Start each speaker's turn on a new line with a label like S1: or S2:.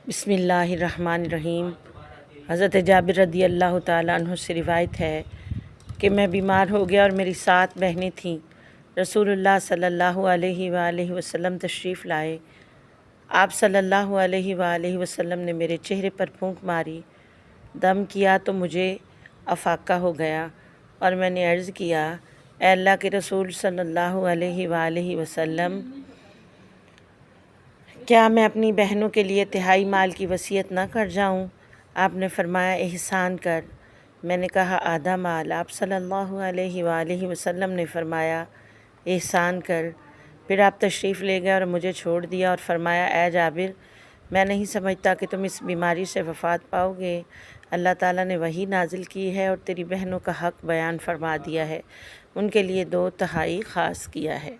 S1: بسم اللہ الرحمن الرحیم۔ حضرت جابر رضی اللہ تعالیٰ عنہ سے روایت ہے کہ میں بیمار ہو گیا اور میری 7 بہنیں تھیں۔ رسول اللہ صلی اللہ علیہ وآلہ وسلم تشریف لائے۔ آپ صلی اللہ علیہ وآلہ وسلم نے میرے چہرے پر پھونک ماری، دم کیا تو مجھے افاقہ ہو گیا، اور میں نے عرض کیا، اے اللہ کے رسول صلی اللہ علیہ وآلہ وسلم، کیا میں اپنی بہنوں کے لیے تہائی مال کی وصیت نہ کر جاؤں؟ آپ نے فرمایا، احسان کر۔ میں نے کہا، آدھا مال؟ آپ صلی اللہ علیہ وآلہ وسلم نے فرمایا، احسان کر۔ پھر آپ تشریف لے گئے اور مجھے چھوڑ دیا اور فرمایا، اے جابر، میں نہیں سمجھتا کہ تم اس بیماری سے وفات پاؤ گے۔ اللہ تعالیٰ نے وحی نازل کی ہے اور تیری بہنوں کا حق بیان فرما دیا ہے، ان کے لیے 2 تہائی خاص کیا ہے۔